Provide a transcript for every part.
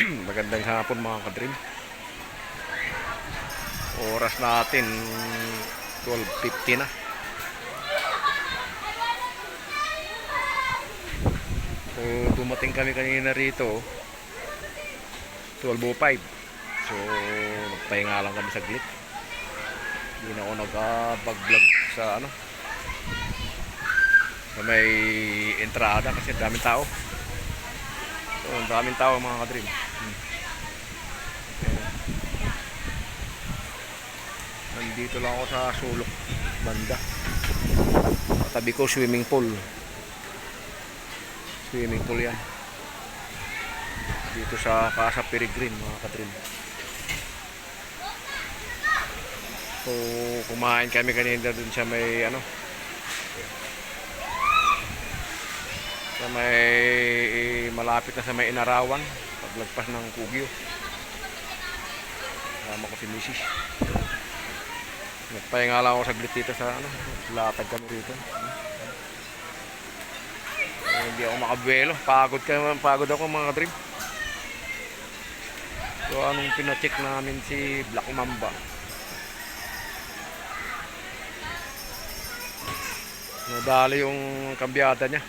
Magandang hapon mga kadrim. Oras natin 12:50 na. So dumating kami kanina rito 12:05. So nagpahinga lang kami saglit. Hindi na ako nag-vlog sa sa may entrada kasi daming tao. So daming tao mga kadrim. Nandito lang ako sa sulok banda. Tabi ko swimming pool. Swimming pool yan. Dito sa Casa Peregrine mga kadrim. So kumain kami kanina dun sa may sa may malapit na sa may Inarawan paglagpas ng Kugyo. Kasama ko si Mrs. Nagpahinga lang ako saglit dito sa latag kami rito. Hindi ako makabuelo. Pagod ako mga kadrim. So anong pinacheck namin si Black Mamba. Nadali yung kambyada niya.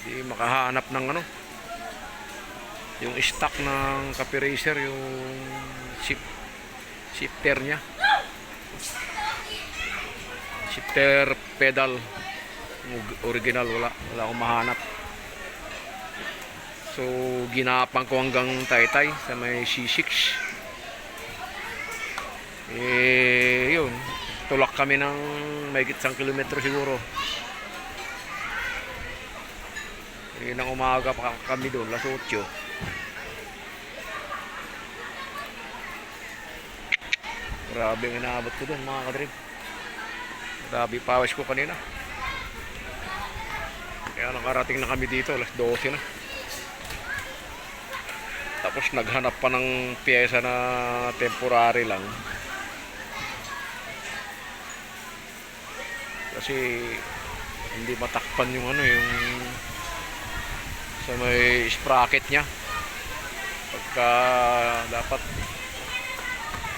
Hindi makahanap ng yung stock ng Cafe Racer, yung shifter niya. Shifter pedal original, wala akong mahanap. So ginapang ko hanggang Taytay sa may C6. Yun, tulak kami ng mahigit 1 kilometro siguro. Nang umaga pa kami doon, alas 8. Grabe ang inaabot ko doon mga kadrib. Grabe pawis ko kanina. Kaya nakarating na kami dito, alas 12 na. Tapos naghanap pa ng piyesa na temporary lang. Kasi hindi matakpan yung yung sa may sprocket niya. Pagka dapat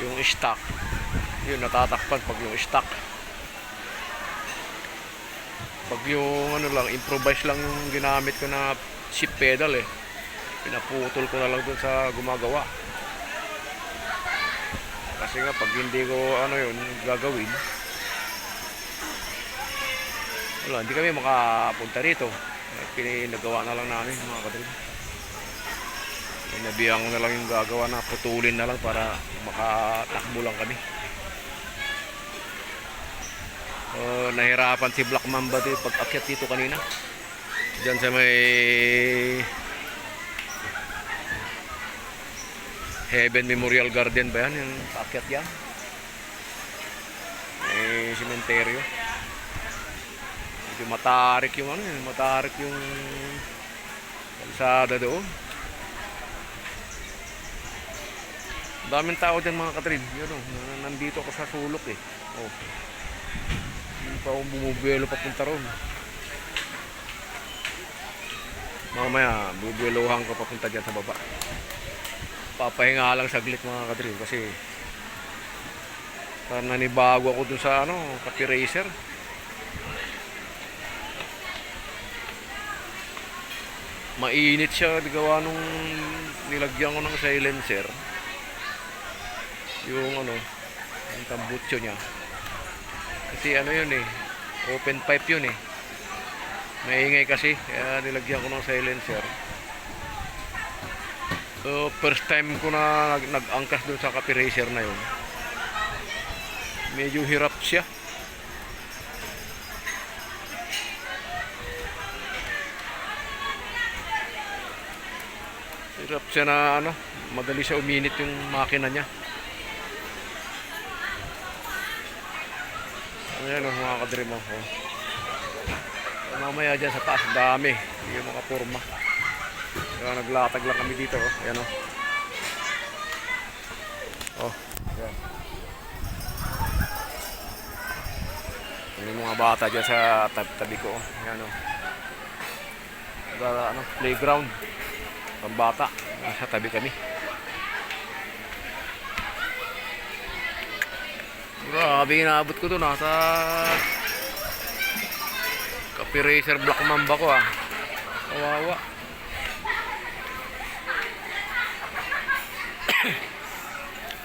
yung stock, yun natatakpan pag yung stock. Pag yung lang, improvise lang yung ginamit ko na shift pedal pinaputol ko na lang dun sa gumagawa. Kasi nga pag hindi ko yun gagawin, wala, hindi kami makapunta rito. Pinagawa na lang namin mga kadrib. Inabihan ko na lang yung gagawa na putulin na lang para makatakbo lang kami. Nahirapan si Black Mamba dito pag akyat dito kanina. Diyan sa may Heaven Memorial Garden ba yan? Yung akyat yan. May sementeryo. Medyo matarik yung matarik yung kalsada doon. Daming tao dyan mga kadrib. Yun nandito ako sa sulok Hindi pa akong bumubuelo papunta ron. Mamaya bubuelohan ko papunta dyan sa baba. Papahinga lang saglit mga kadrib kasi nanibago ako dun sa Cafe Racer. Mainit siya gawa nung nilagyan ko ng silencer. Yung yung tambutso niya. Kasi yun open pipe yun maingay kasi kaya nilagyan ko ng silencer. So first time ko na nag-angkas dun sa Cafe Racer na yun. Medyo hirap siya. Hirap siya na madali siya uminit yung makina niya. Ayan mga kadrim mo. Mamaya dyan sa taas dami yung mga porma. Kaya naglatag lang kami dito ayan ayan. Yung mga bata dyan sa tabi ko ayan playground. pambata. Nasa tabi kami. Grabe, inaabot ko to. Nasa Cafe Racer Black Mamba ko ah. Kawawa.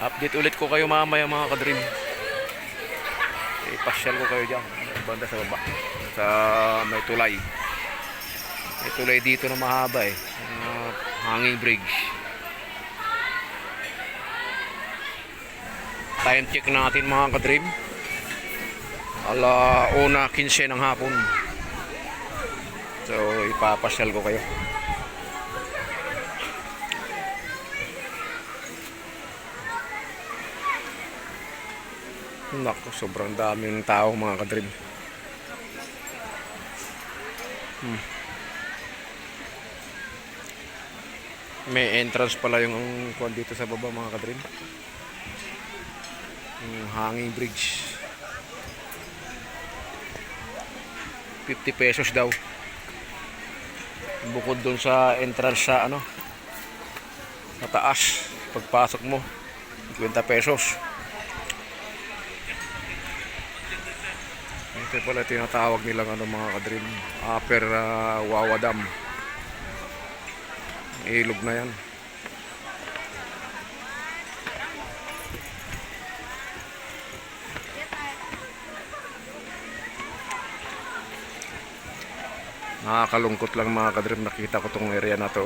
Update ulit ko kayo mamaya mga ka-dream. Ipasyal ko kayo dyan. Banda sa baba. Sa may tulay. May tulay dito na mahaba eh. Hanging bridge. Time check natin mga ka-dream. 1:15 ng hapon. So ipapasyal ko kayo. Naku, sobrang daming tao mga ka-dream. May entrance pala yung kuwan dito sa baba mga ka-dream. Yung hanging bridge. 50 pesos daw. Bukod dun sa entrance sa ano, sa taas, pagpasok mo 50 pesos. Ito pala tinatawag nilang ano mga ka-dream, Upper Wawa Dam. Ilog na yan. Nakakalungkot lang mga ka-dream, nakita ko tong area na to.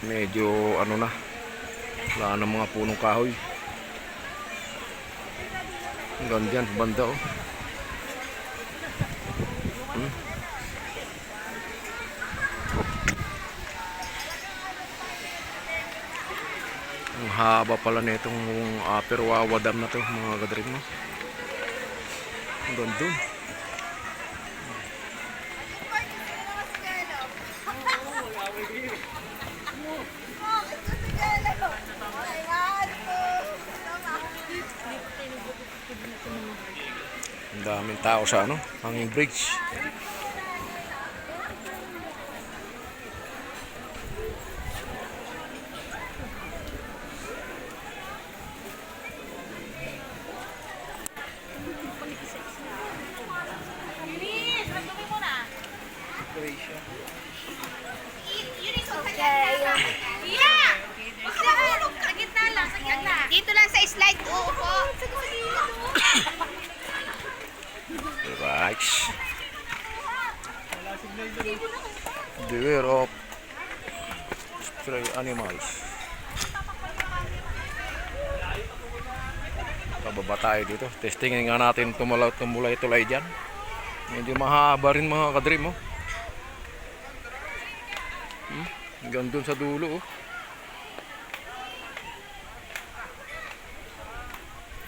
Medyo ano na, wala na mga punong kahoy. Hanggang dyan, banda oh. Ang haba pala nitong Upper Wawa Dam na to mga ka-dream no? Hanggang dun. Ang daming tao sa ano, hanging bridge. Dito lang sa slide. Oo po. Right. Beware of stray animals. Pababa tayo dito. Testingin nga natin tumulay-tulay dyan. Medyo mahaba rin mga ka-dream oh. Hanggang dun sa dulo oh.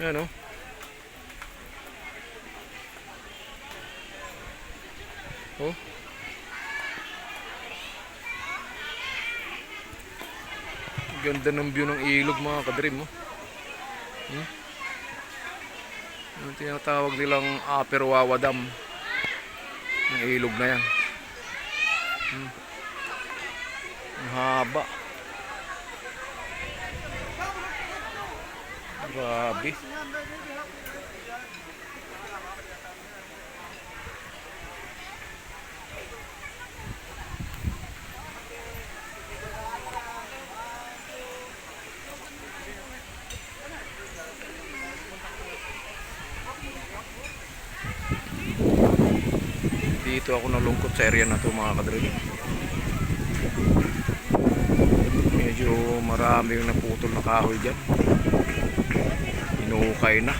Yan oh. Oh. Ganda ng view ng ilog mga ka-dream oh. Yung tinatawag nilang Upper Wawa Dam. Ang ilog na yan. Ang haba. Grabe. Dito ako nalungkot sa area na to mga ka-dream. Medyo marami yung naputol na kahoy dyan. Inuukay na.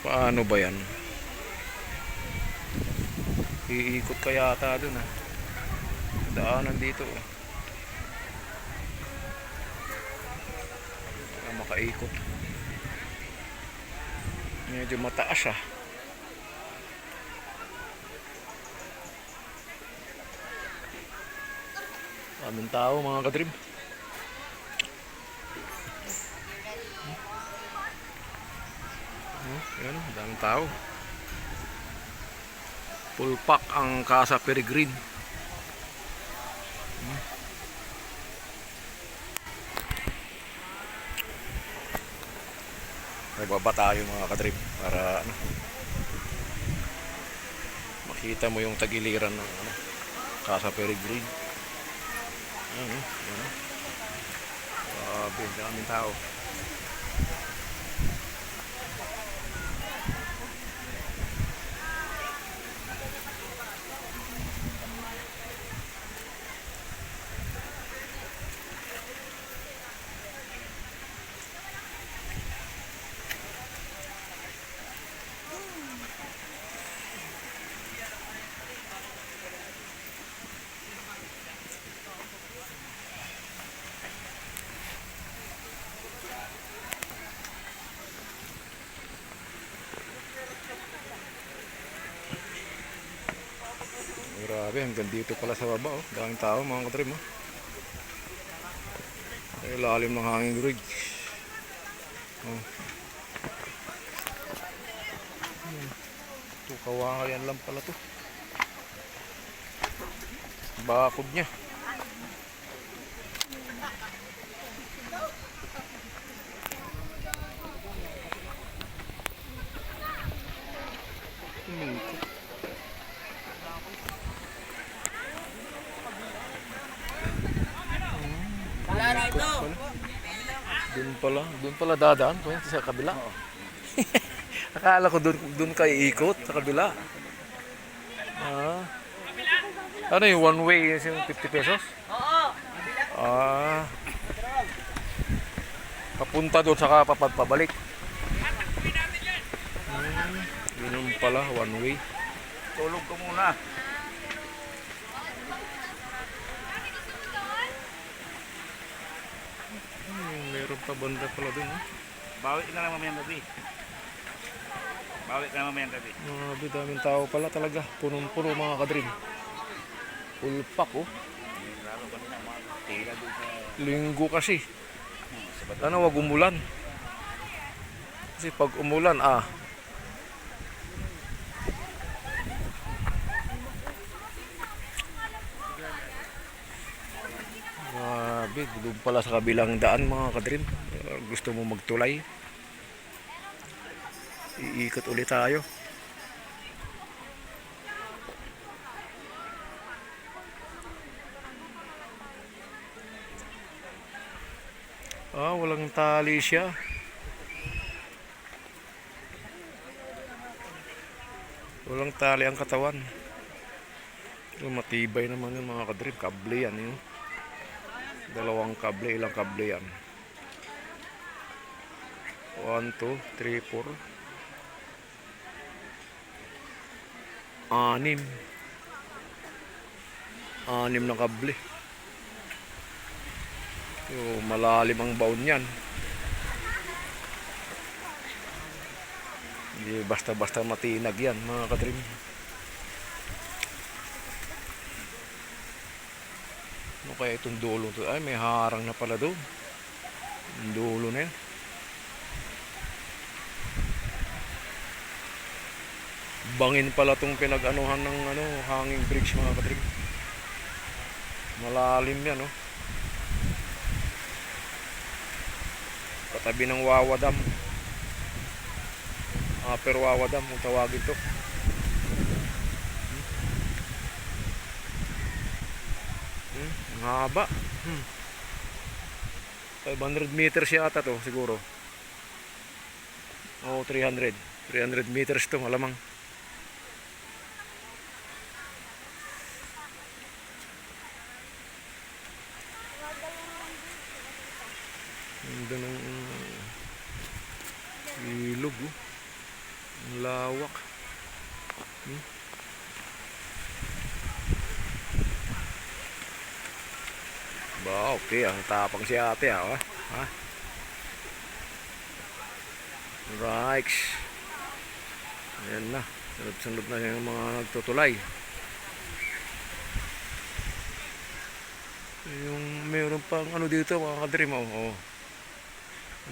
Paano ba yan? Iikot ka yata dun ah. Daanan dito oh. Para makaikot. Medyo mataas ah. Daming tao mga kadrim. Yan, daming tao. Full pack ang Casa Peregrine. Nagbaba tayo mga kadrim para ano, makita mo yung tagiliran ng ano, Casa Peregrine. Ano, ano. Grabe, daming tao. Grabe, hanggang dito pala sa baba, oh. Daming tao mga katrim, oh. Ay, lalim ng hanging ridge. Oh. Ito, kawayan lang pala to. Bakod niya. Doon pala dadaan po sa kabila. Akala ko doon kayo ikot sa kabila. Ah. Ano yung one way yung 50 pesos? Oo. Ah. Papunta doon saka pabalik. Ganun pala, one way. Tulog ko muna. Meron pa banda pala doon. Bawi ka na mamayang gabi. Bawi ka na mamayang gabi. Grabe, daming tao pala talaga. Punong-puno mga kadrim. Full pack, oh. Lalo ka na mga tira doon sa... Linggo kasi. Sana wag umulan. Kasi pag umulan, grabe, doon pala sa kabilang daan mga kadrim. Gusto mo magtulay? Iikot ulit tayo. Walang tali siya. Walang tali ang katawan. So, matibay naman yung mga kadrim. Kable yan yun. Dalawang kable, ilang kable yan. 1, 2, 3, 4. 6. 6 na kable. So, malalim ang baon yan. Hindi basta-basta matinag yan mga kadrim. Ano kaya itong dulo to? Ay, may harang na pala doon. Yung dulo na yan. Bangin pala itong pinag-anuhan ng hanging bridge mga kadrim. Malalim yan, oh. Katabi ng Wawa Dam. Upper Wawa Dam kung tawagin to. Ang haba. 500 meters yata to siguro. O 300 meters to malamang. Ganda ng ilog, oh. Ang lawak. Ba, okay, ang tapang si ate, ha? Right. Ayan na. Sunod-sunod na yung mga nagtutulay. Yung meron pang ano dito mga kadrim. Oh.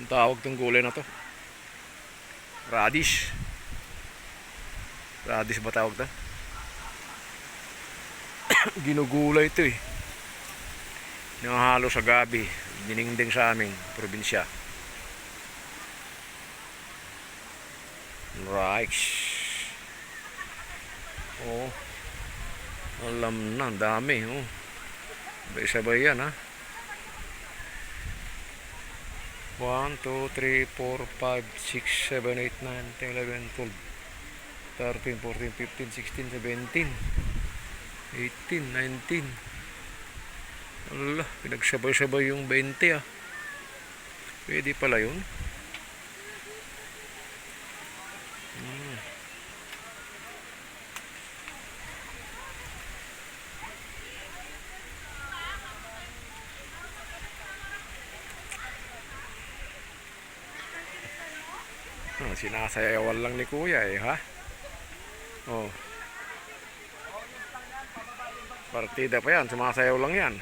Ang tawag tong gulay na to. Radish. Radish ba tawag to? Ginugulay ito eh. Nakahalo sa gabi. Diningding sa aming probinsya. Right. Oh. Alam na, dami. Oh. Sabay-sabay yan ha. 1, 2, 3, 4, 5, 6, 7, 8, 9, 10, 11, 12, 13, 14, 15, 16, 17, 18, 19. Allah, pinagsabay-sabay yung 20 ah. Pwede pala yun. Sinasayawan lang ni kuya eh ha. Oh. Partida pa yan, sumasayaw lang yan.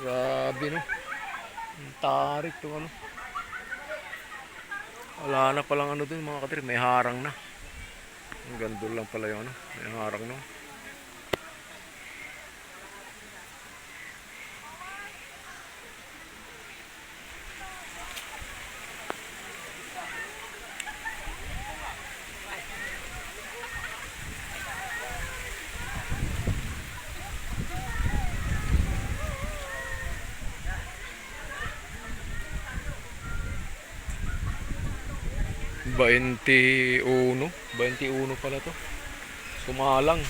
Grabe no. Ang tarik to ano. Wala na palang ano dun mga katri, may harang na. Ang gandol lang pala yung ano, may harang no. Bainti uno pala to. Sumalang.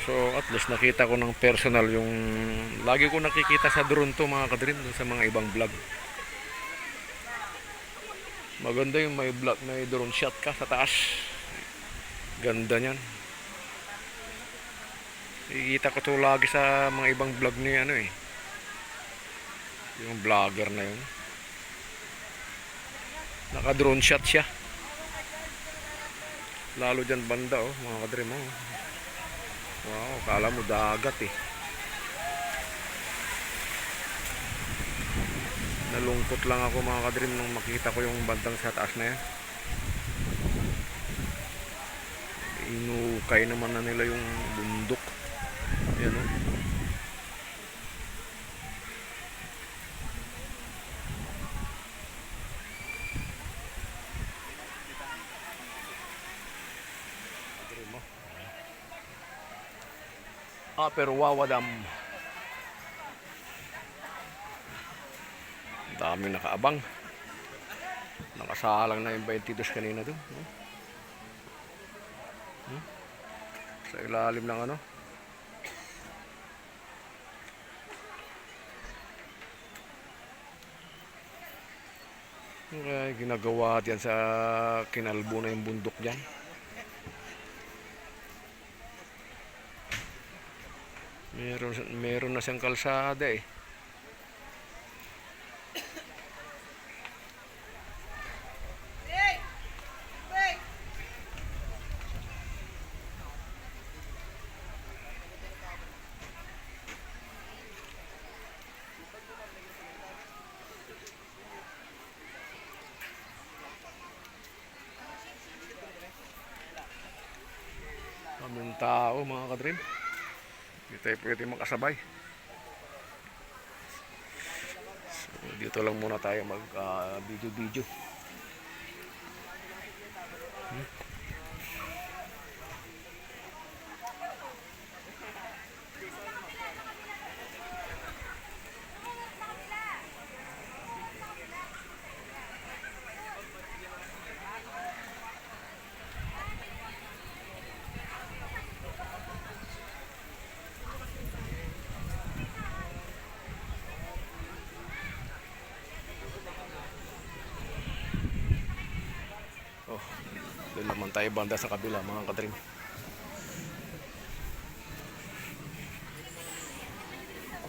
So at least nakita ko ng personal yung lagi ko nakikita sa drone to mga kadrim sa mga ibang vlog. Maganda yung may vlog, may drone shot ka sa taas. Ganda niyan. Nakikita ko to lagi sa mga ibang vlog ni ano eh. Yung vlogger na yun. Naka drone shot siya. Lalo dyan banda oh, mga kadrim oh. Wow, kala mo dagat eh. Nalungkot lang ako mga kadrim nung makita ko yung bandang sa taas na yan. Inukay naman na nila yung bundok. Yan oh. Pero Wawadam. Dami nakaabang. Nakasalang na yung 22 kanina doon. Sa ilalim ng ano. Okay, ginagawa diyan sa kinalbo na yung bundok diyan. Meron na siyang kalsada eh. Kaming tao mga kadrim. Hindi tayo pwede makasabay. So, dito lang muna tayo mag video. Oh, doon naman tayo banda sa kabila mga kadrim.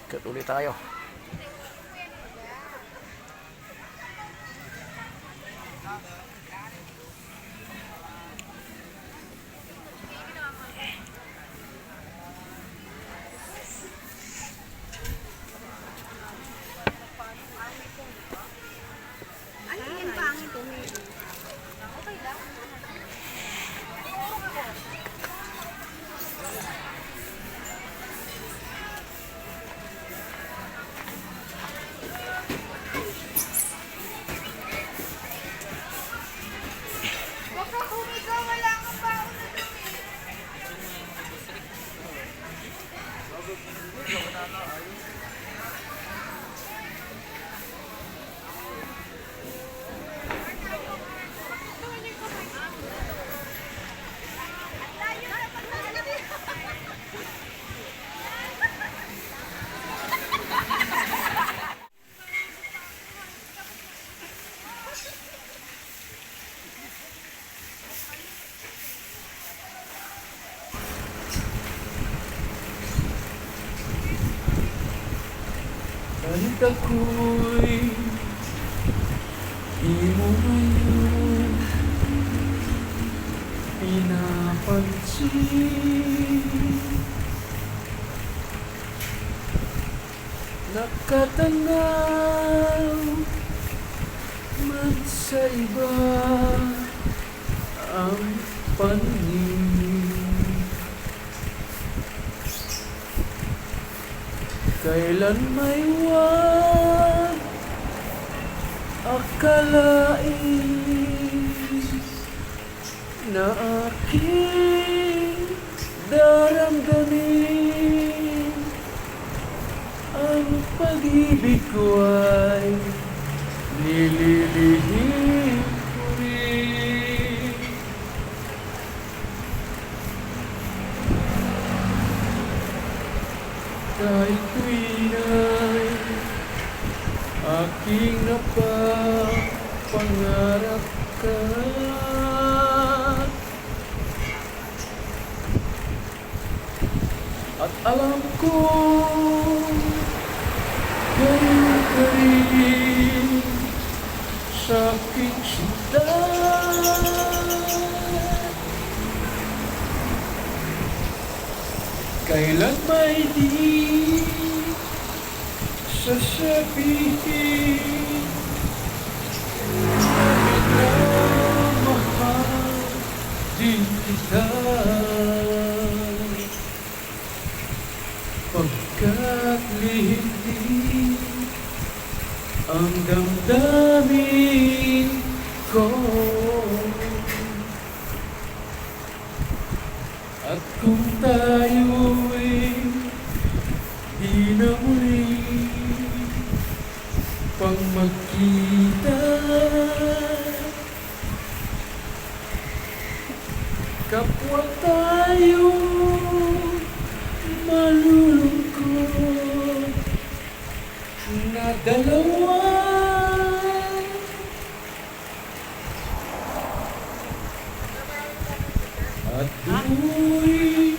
Akit ulit tayo. Kahit ako'y di mo ngayon pinapansin, nakatanaw man sa iba ang paningin. Kailan may wag akalain na aking daramdamin, ang pag-ibig ko ay nililihim ko rin. Kahit tuwing ay aking napapangarap ka, at alam ko gayon ka rin sa aking sinta. Kailan may di sasabihin na minamahal din kita, pagkat lihim din ang damdamin ko. At kung tayo'y di na muli pang magkita, kapwa tayo malulungkot na dalawa. At do'y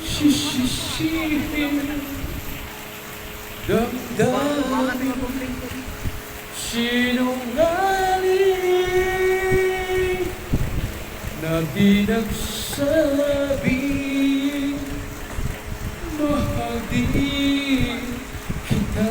sisisihin damdamin sinungaling na di nagsabing mahal din kita.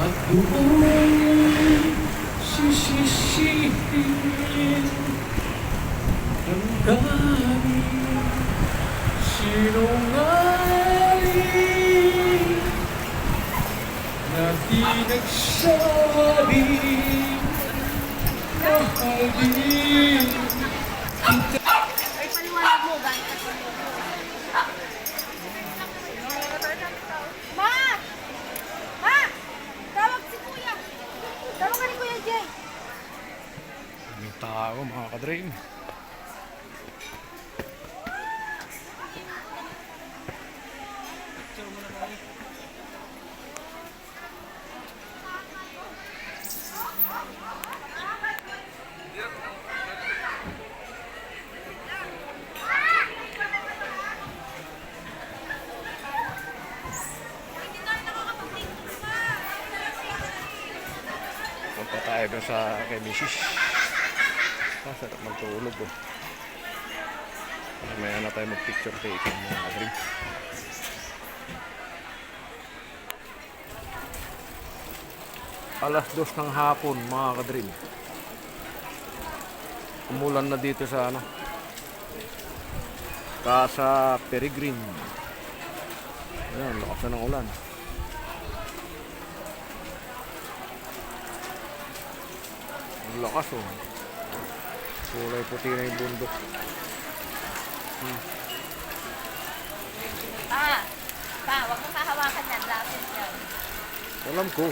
At doon sisisihin damdamin sinungaling na di nagsabi mahal din kita. Ay, paliwanag mo, gano'n ka sa Ma! Ma! Tawag si Kuya! Tawag ka ni Kuya Jay! May tao mga kadream. Punta tayo doon sa kay Mrs. Sarap magtulog oh. Maya na tayo mag-picture taking mga kadream. Alas 2 ng hapon, mga kadrim. Umulan na dito sa ano, Casa Peregrine. Ayan, lakas na ng ulan. Ang lakas oh. Kulay puti na yung bundok. Wag mong hahawakan yan. Lapit yan. Alam ko.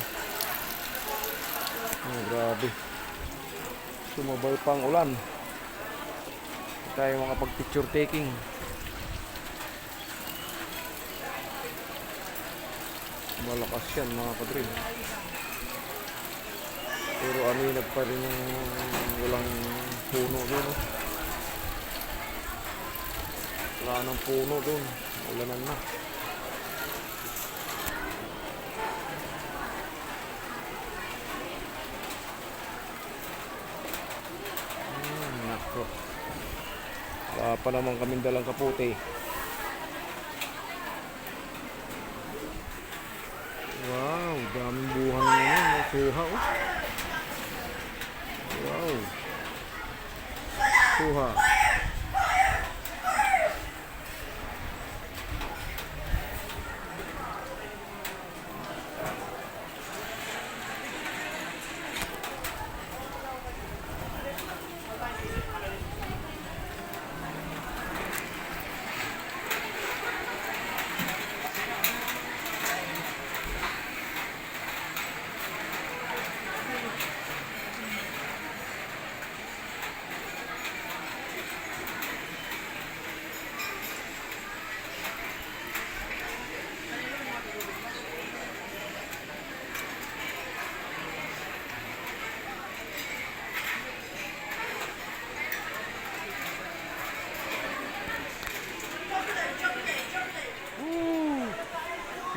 Oh, grabe. Sumabay pang ulan. Hindi tayo makapag-picture taking. Malakas yan mga kadrim. Pero aninag pa rin yung walang puno doon. Oh. Wala nang puno doon. Ulanan na. Nako. Wala pa naman kaming dalang kaputi. Wow, daming buhan na yan. May suha oh. Wow. Suha.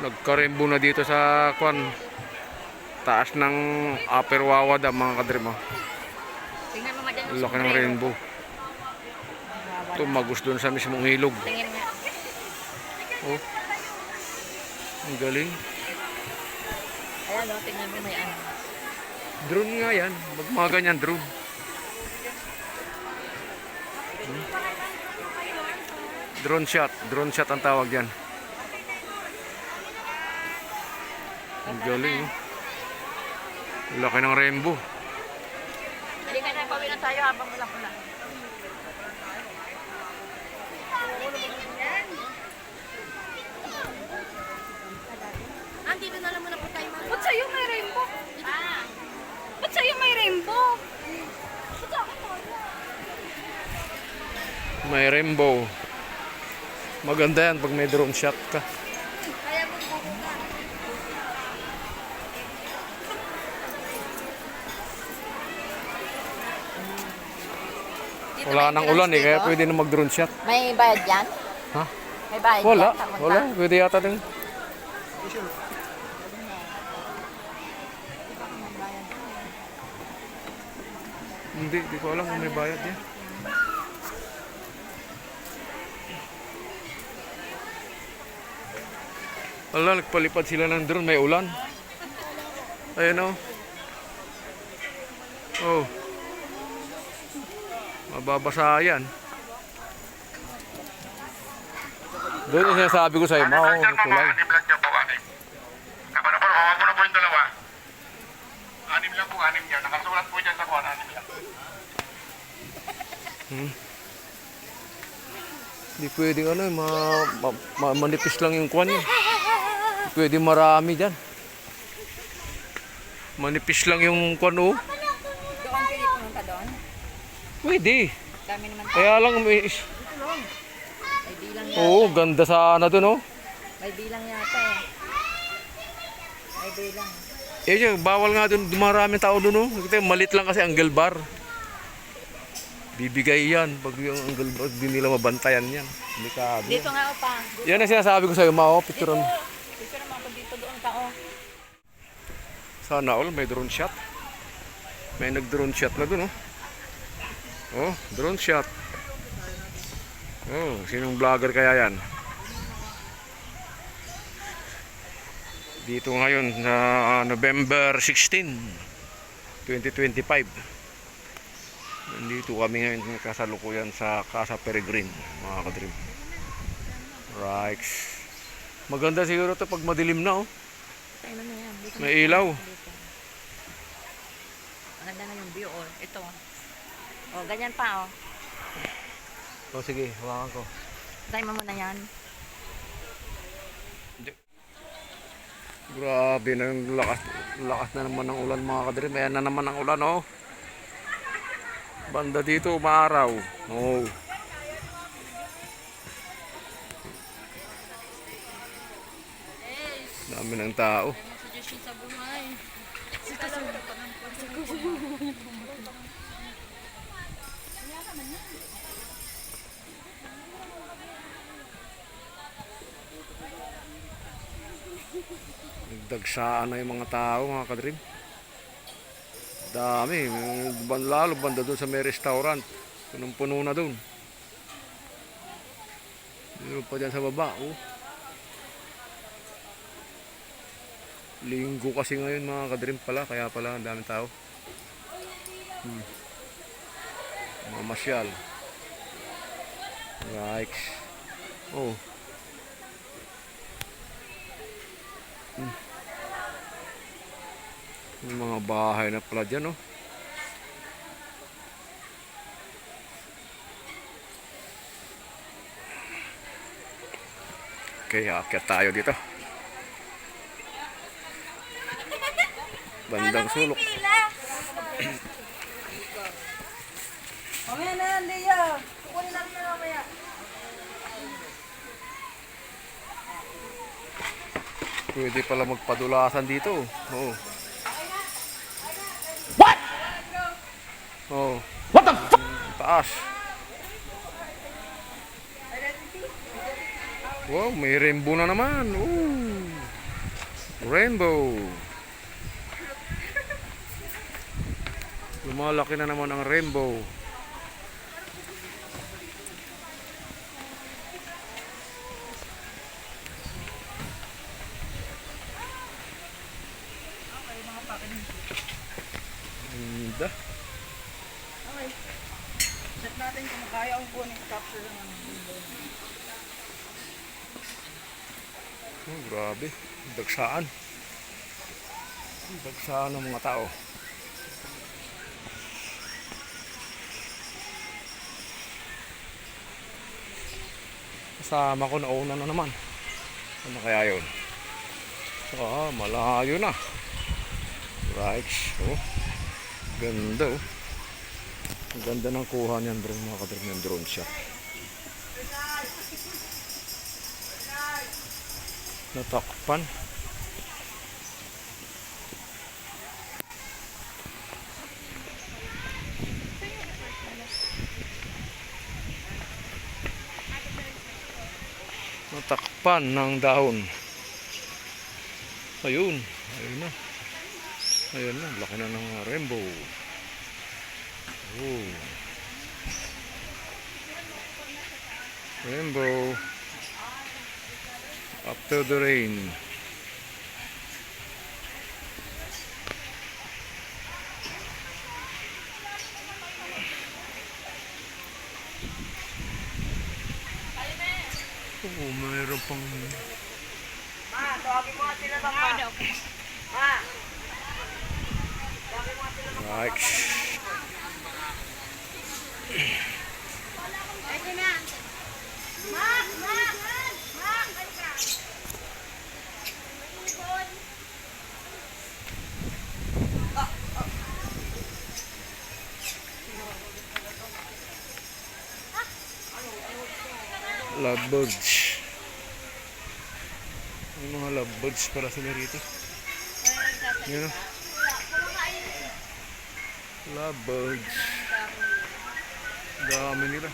Nagkarembo na dito sa kwan. Taas ng Upper Wawad mga kadrim. Tingnan mo nga dyan yung Laki ng rainbow. Tumagos doon sa mismong ilog. Tingnan nga. Oh. Ang galing. Ayan o, tingnan mo may ano. Drone nga yan. Mga ganyan drone. Drone shot. Drone shot ang tawag yan. Ang galing. Oh. Laki ng rainbow. Hindi ka na, pawin na tayo habang wala-wala. Andito na lang muna po tayo. Ba't sa'yo may rainbow? Ba't sa'yo may rainbow? May rainbow. Maganda yan pag may drone shot ka. Kaya mo bubuka. Wala nang ulan eh, kaya pwede na mag-drone shot. May bayad yan? Ha? May bayad Wala, yan? Kamunta? wala. Pwede yata din. Hindi ko alam kung may bayad yan. Wala, nagpalipad sila ng drone, may ulan. Ayan o. Oh. Mababasa yan. Doon yung sinasabi ko sa'yo, tulay. Anim lang po yung dalawa. Anim lang po, anim yan. Nakasulat po dyan sa kuwan, anim lang. Hindi pwedeng ano, manipis lang yung kwan yun. Pwede marami dyan. Manipis lang yung kwan oh. Doon pwede pumunta doon? Pwede. Dami naman. Kaya lang may... May bilang yata. Oo, ganda sana dun oh. May bilang yata eh. May bilang. Eh, bawal nga dun, maraming tao dun oh. Malit lang kasi angle bar. Bibigay yan pag yung angle bar, di nila mabantayan yan. Delikado. Dito nga o pa. Yan ang sinasabi ko sa'yo, Mao, picture mo. Dito naman ako dito doon pa o. Sana all may drone shot. May nag-drone shot na dun oh. Oh, drone shot. Oh, sinong vlogger kaya yan? Dito ngayon na November 16, 2025. Nandito kami ngayon kasalukuyan sa Casa Peregrine, mga kadream. Right. Maganda siguro to pag madilim na, oh. Ano na yan? Dito May ilaw. dito. Maganda na yung view, oh. Ito. Oh, ganyan pa, oh. O sige, hawakan ko. Try mo muna yan. Grabe na yung lakas, lakas na naman ng ulan, mga kadream. Ayan na naman ang ulan, oh. Banda dito, umaaraw. Oh. Dami ng tao. Suggestion sa buhay. Nagdagsaan na yung mga tao, mga kadream. Dami. Lalo banda doon sa may restaurant. Punong-puno na doon. Meron pa dyan sa baba, oh. Linggo kasi ngayon, mga kadream pala. Kaya pala ang daming tao. Mga masyal. Right. Oh. Yung mga bahay na pala dyan, oh. Okay, aakyat tayo dito. Bandang sulok. Mamaya na yan, Lea. Kukunin namin na mamaya. Pwede pala magpadulasan dito. Oo. Oh. What the fuck? Taas. Wow, may rainbow na naman. Ooh. Rainbow. Lumalaki na naman ang rainbow. Ganda. Okay. Check natin kung kaya kong kunin capture ng ano. Oh, grabe. Dagsaan. Dagsaan ng mga tao. Kasama ko nauna na naman. Ano kaya yun? Malayo na. Right. Oh. Ganda, oh. Ang ganda ng kuha niyan, bro. Mga kadrone ng drone shot. Natakpan. Natakpan ng dahon. Ayun. Ayun na. Ayun na. Laki na ng rainbow. Oh. Rainbow. After the rain. Oh, mayroon pang... Ma, tawagin mo nga sila ba? Ma. Ma. Right. Pwede na. Mak! Mak! Mak! Halika. Lovebirds. May mga lovebirds para sila rito. Yan, oh. Lovebirds. Dami nila.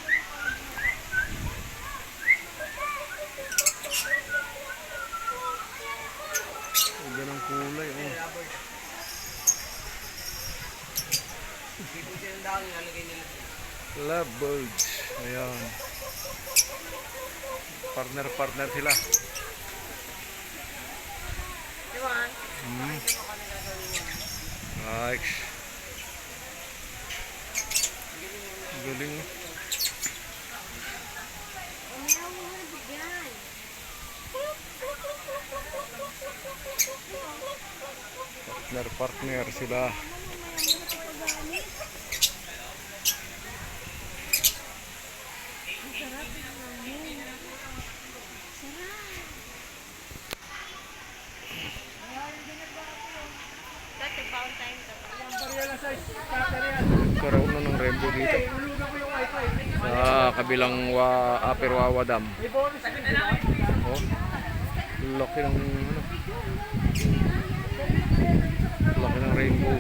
Ganda ng kulay, oh. Lovebirds. Ayan. Partner sila. Di ba? Nice. Galing. Partner sila. Karoon na ng rainbow dito sa kabilang Upper Wawa Dam. Oh, laki ng ano, laki ng rainbow.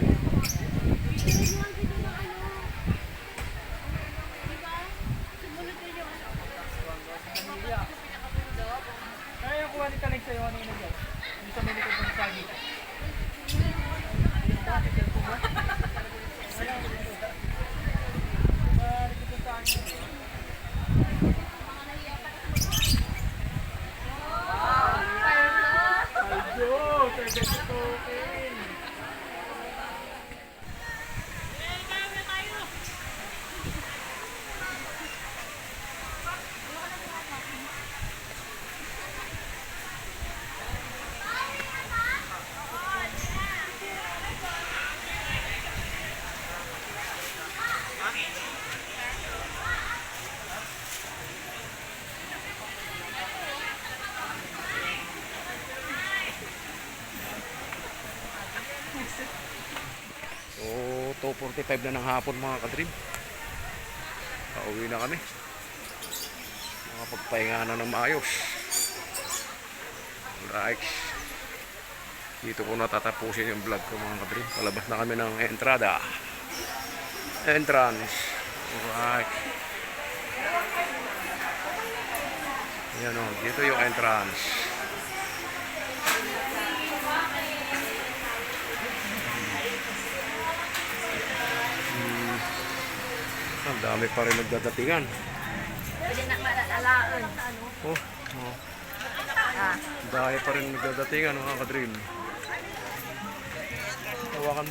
Kaya kuha ni Talig sa'yo ano yun yan. Yung sa milikod ng sagi. So 2:45 na ng hapon mga kadream. Pauwi na kami. Makapagpahinga na ng maayos. Alright. Dito ko natatapusin yung vlog ko mga kadream. Palabas na kami ng entrance. Alright. Yan o, dito yung entrance. Ang dami pa rin nagdadatingan. Pwede na malalaan. Oh, oh. Dami pa rin nagdadatingan mga kadream. Tawakan.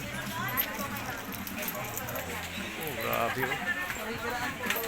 Oh, grabe oh.